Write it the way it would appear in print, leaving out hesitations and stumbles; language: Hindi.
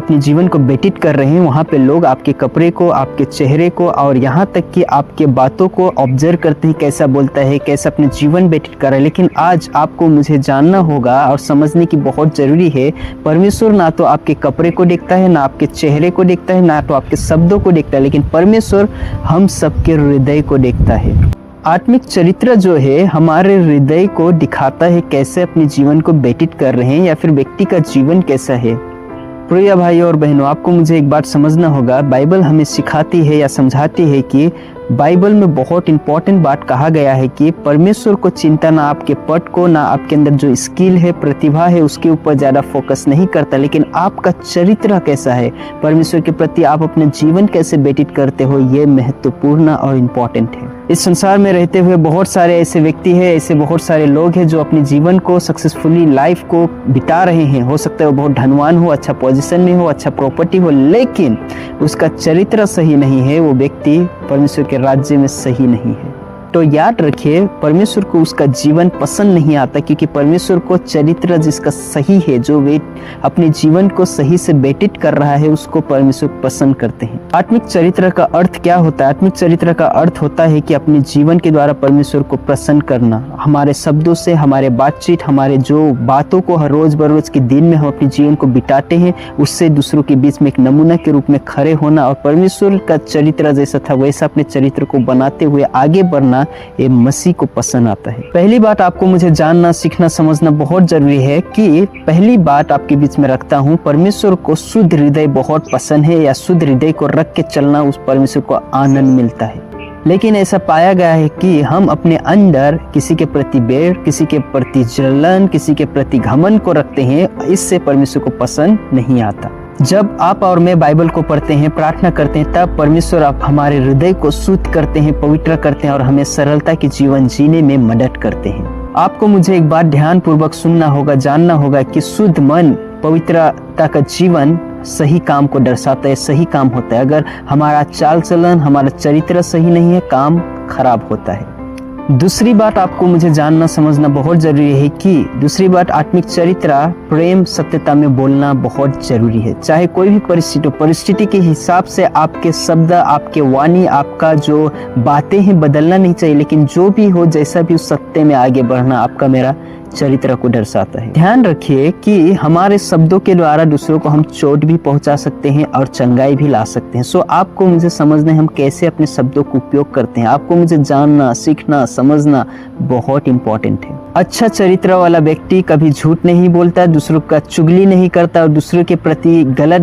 अपने जीवन को व्यतीत कर रहे हैं, वहाँ पे लोग आपके कपड़े को, आपके चेहरे को और यहाँ तक कि आपके बातों को ऑब्जर्व करते हैं, कैसा बोलता है, कैसा अपने जीवन व्यतीत कर रहा है। लेकिन आज आपको मुझे जानना होगा और समझने की बहुत ज़रूरी है, परमेश्वर ना तो आपके कपड़े को देखता है, ना आपके चेहरे को देखता है, ना तो आपके शब्दों को देखता है, लेकिन परमेश्वर हम सबके हृदय को देखता है। आत्मिक चरित्र जो है हमारे हृदय को दिखाता है कैसे अपने जीवन को व्यतीत कर रहे हैं या फिर व्यक्ति का जीवन कैसा है। प्रिय भाइयों और बहनों, आपको मुझे एक बात समझना होगा, बाइबल हमें सिखाती है या समझाती है कि बाइबल में बहुत इंपॉर्टेंट बात कहा गया है कि परमेश्वर को चिंता ना आपके पद को, ना आपके अंदर जो स्किल है, प्रतिभा है, उसके ऊपर ज़्यादा फोकस नहीं करता, लेकिन आपका चरित्र कैसा है, परमेश्वर के प्रति आप अपने जीवन कैसे व्यतीत करते हो, ये महत्वपूर्ण और इम्पॉर्टेंट है। इस संसार में रहते हुए बहुत सारे ऐसे व्यक्ति हैं, ऐसे बहुत सारे लोग हैं जो अपने जीवन को सक्सेसफुली लाइफ को बिता रहे हैं। हो सकता है वो बहुत धनवान हो, अच्छा पोजीशन में हो, अच्छा प्रॉपर्टी हो, लेकिन उसका चरित्र सही नहीं है, वो व्यक्ति परमेश्वर के राज्य में सही नहीं है। तो याद रखिए, परमेश्वर को उसका जीवन पसंद नहीं आता, क्योंकि परमेश्वर को चरित्र जिसका सही है, जो वे अपने जीवन को सही से व्यतीत कर रहा है, उसको परमेश्वर पसंद करते हैं। आत्मिक चरित्र का अर्थ क्या होता है? आत्मिक चरित्र का अर्थ होता है कि अपने जीवन के द्वारा परमेश्वर को प्रसन्न करना, हमारे शब्दों से, हमारे बातचीत, हमारे जो बातों को हर रोज बरोज के दिन में हम अपने जीवन को बिताते हैं, उससे दूसरों के बीच में एक नमूना के रूप में खड़े होना और परमेश्वर का चरित्र जैसा था वैसा अपने चरित्र को बनाते हुए आगे बढ़ना, ये मसीह को पसंद आता है। पहली बात आपको मुझे जानना, सीखना, समझना बहुत जरूरी है कि पहली बात आपके बीच में रखता हूँ, परमेश्वर को शुद्ध हृदय बहुत पसंद है, या शुद्ध हृदय को रख के चलना उस परमेश्वर को आनंद मिलता है। लेकिन ऐसा पाया गया है कि हम अपने अंदर किसी के प्रति बैर, किसी के प्रति जलन, किसी के प्रति घमंड को रखते हैं, इससे परमेश्वर को पसंद नहीं आता। जब आप और मैं बाइबल को पढ़ते हैं, प्रार्थना करते हैं, तब परमेश्वर आप हमारे हृदय को शुद्ध करते हैं, पवित्र करते हैं और हमें सरलता के जीवन जीने में मदद करते हैं। आपको मुझे एक बात ध्यान पूर्वक सुनना होगा, जानना होगा कि शुद्ध मन, पवित्रता का जीवन सही काम को दर्शाता है, सही काम होता है। अगर हमारा चाल चलन, हमारा चरित्र सही नहीं है, काम खराब होता है। दूसरी बात आपको मुझे जानना, समझना बहुत जरूरी है कि दूसरी बात, आत्मिक चरित्र प्रेम, सत्यता में बोलना बहुत जरूरी है। चाहे कोई भी परिस्थिति हो, परिस्थिति के हिसाब से आपके शब्द, आपके वाणी, आपका जो बातें हैं बदलना नहीं चाहिए, लेकिन जो भी हो, जैसा भी उस सत्य में आगे बढ़ना आपका मेरा चरित्र को दर्शाता है। ध्यान रखिए कि हमारे शब्दों के द्वारा दूसरों को हम चोट भी पहुंचा सकते हैं और चंगाई भी ला सकते हैं। सो आपको मुझे समझना है हम कैसे अपने शब्दों को उपयोग करते हैं। आपको मुझे जानना, सीखना, समझना बहुत इंपॉर्टेंट है। अच्छा चरित्र वाला व्यक्ति कभी झूठ नहीं बोलता, दूसरों का चुगली नहीं करता और दूसरों के प्रति गलत